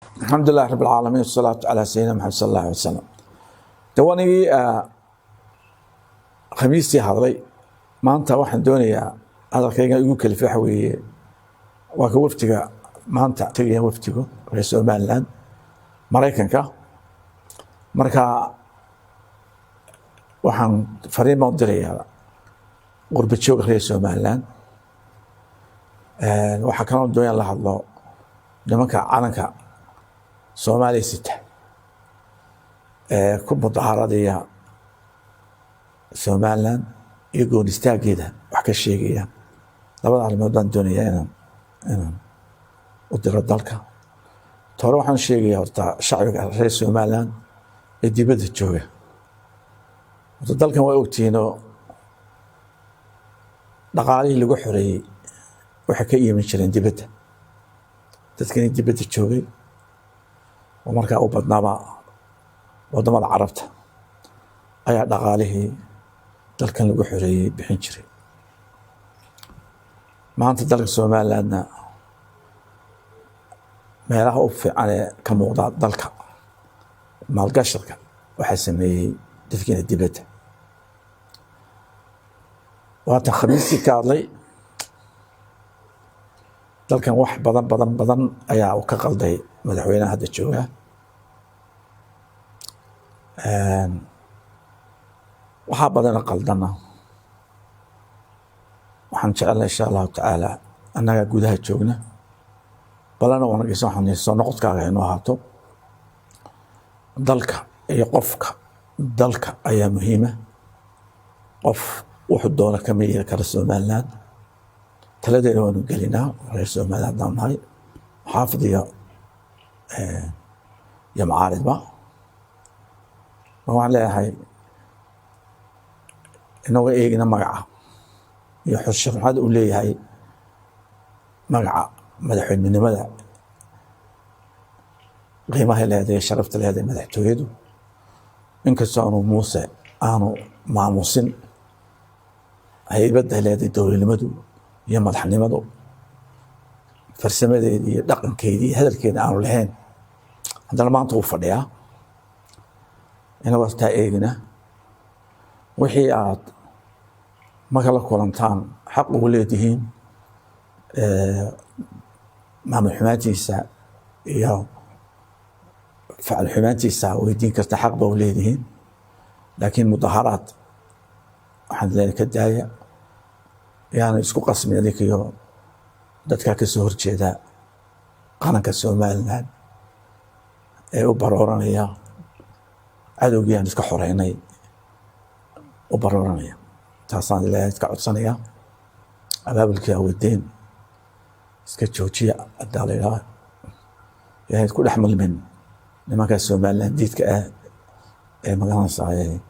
الحمد لله رب العالمين والصلاة على سيدنا محمد صلى الله عليه وسلم. تواني خميستي هذري ما أنت واحد دوني هذا كي يقول كل فحوي وكوفتك ما أنت تجي وفتكو رئيس المال مريكنك مركا وحن فريق مدري هذا غربة شوق رئيس المال وحكرنا الدنيا الله الله لما كعنك Soomaaliya sita ku mudaharaadaya Somaliland iyo goon istaageeda wax ka sheegaya labada arrimood baan doonayaa inaan u diro dalka toro waxaan sheegayaa horta shacbiga reer Somaliland ee dibadda jooga dalkan way ogtiino dhaqaalihii lagu xoreeyay waxa ka iiman jireen dibadda dadkii dibadda joogay ومركا وبدنابا ودمد عربته ayaa dhaqaalihii dalkan lagu xoreeyay bixin jiray maanta dalka Soomaalilandna meelaha u fiican ee ka muuqda dalka maalgashiga waxa sameeyay dadkina dibadda waata khamiistii ka hadlay dalkan wax badan ayaa ka qalday madaxweynaha hadda jooga waxa badan qaldana waxaan jecelahay insha Allah taala annaga gudaha joogna balana wanaagsan waxaan soo noqodkaaga inuu haato dalka iyo qofka dalka ayaa muhiima qof wuxuu doona ka mid yahay Soomaaliland taladeena waanu gelinaa reer Soomaaliland nahay xaafidiya يا معارض ما وعليها هاي إنه إيه مقعة يحشر هذا ولي هاي مقعة مدحين من مدح قيمة هذه شرفت لهذا مدح تويدو إن كسانو موسى أنا مع موسن هاي بدها لهذه الدولة المدو يا مدح نمدو farsamadii dhaqankeedii hadalkeeda aan lahayn hadana maanta uu fadhiyaa inuu waqti eegna wixii aad magala kulantaan xaq u leedihiin maamul xumaatiisa iyo facal xumaatiisa weydiin karta xaq baa u leedihiin laakiin mudaharaad waxaan leeyahay ka daaya yaani isku qasmiyay iyo dadka ka soo horjeeda qaranka Soomaaliland ee u barooranaya cadowgiyaan iska xoreynay u barooranaya taasaan ilaahay ka codsanaya abaabulka wadeen iska joojiya adaalaya yahay ku dhaxmalmin nimanka Soomaaliland diidka ah ee magacaasay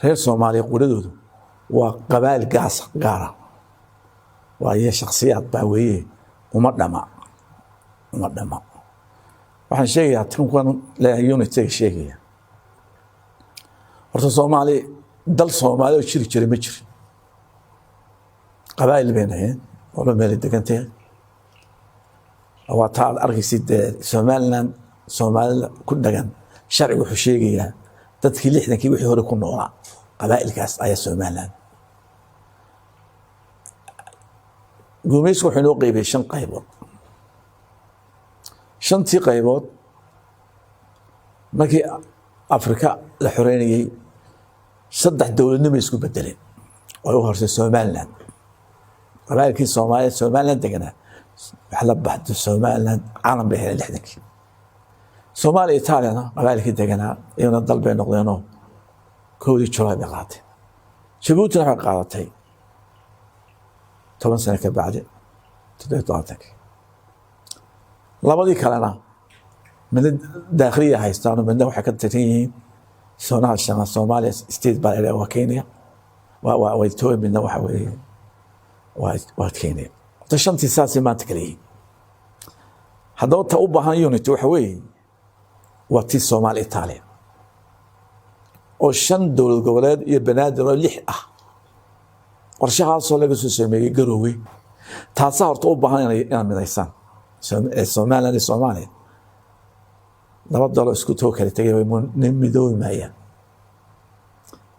reer Soomaaliya quladoodu waa qabaal gaas gaara وهي شخصيات باوية ومدمع waxaan sheegayaa tan la unity sheegaya horta Soomaali dal Soomaali oo jiri ma jiro qabaa'il beenayeen oo meel degantay waa taal arkisid Somaliland ku dhagan sharci wuxuu sheegayaa dadkii 60kii wixii hore ku noolaa qabaa'ilkaas ayaa Somaliland guumeys wuxuu noo qaybay 5 qaybood 5tii qaybood markii Afrika la xoreynayay 3 dawladnimo isku bedeleen oo horsay Somaliland qabaa'ilkii Somaliland degana waxa la baxdo Somaliland caalam bay helay 60kii Soomaaliya Itaaliyana qabaa'ilkii degana iyana dal bay noqdeen oo koodii Julaay bay qaatay Djibouti waxay qaadatay 10 سنة كبعد تدعتك لابد كلنا من الداخلية هايستانو من ده وحكت تتين سونا الشمال الصومالي ستيت بالي وكينيا ويتوي من ده وحوي وكينيا تشنتي ساسي ما تكلي هذا تأوبها يونت وحوي وتي الصومال إيطاليا وشن دول الجولات يبنادر اللحة qorshahaasoo laga soo sameeyay garowey taas horta u baahan inay midaysaan Soomaaliland laba dalo isku too kala tegay way midoobi maayaan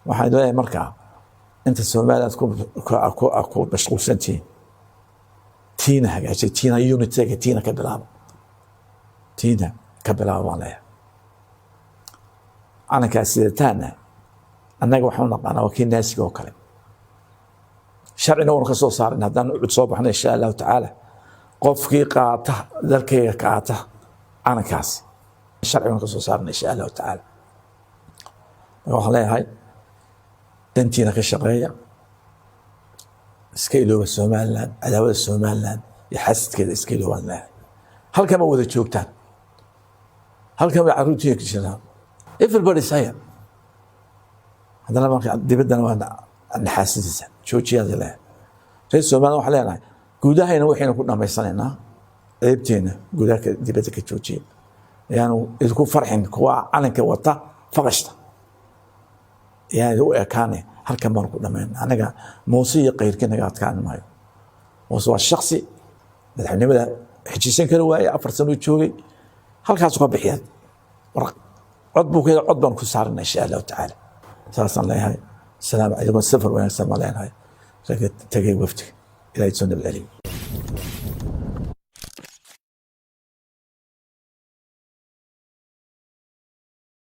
waxaan leeyahay markaa inta Soomaaliya ku mashquulsantiin tiina hagaajay tiina unity tiina ka bilaabo waan leeyahay calankaas sidataana annaga waxaan naqaanaa waa kii naasiga oo kale sharcina uuna ka soo saarin haddaan cud soo baxno insha allahu tacaala qofkii qaata dalkayga qaata calankaas sharci uuna ka soo saarna insha allahu tacaala waxaan leeyahay dantiina ka shaqeeya iska ilooba Somaliland cadaawada Somaliland iyo xasidkeeda iska iloobaan leeyahay halkama wada joogtaan halkama caruurtiina ka jiraan everybody's here haddana marka dibaddana waa naxaasidiisa joojiyaada leeyahay reer Somaliland waxaa leenahay guudahayna waxaynu ku dhamaysanaynaa ceebteena gudaha dibadda ka joojiya yaanu idinku farxin kuwa calanka wata faqashta يعني هو كان هالكم مرة قدامنا أنا موسيقى غير كنا قاعد كان معي موضوع الشخصي الحين بدأ حجيسين كانوا واي أفرسنوا يشوفي هالكاس قام بحياد عضبوا كذا عضبا كسرنا إن شاء الله تعالى صار الله هاي السلام عليكم السفر وين السلام علينا هاي تجي وفتك إلى يتسون بالعلم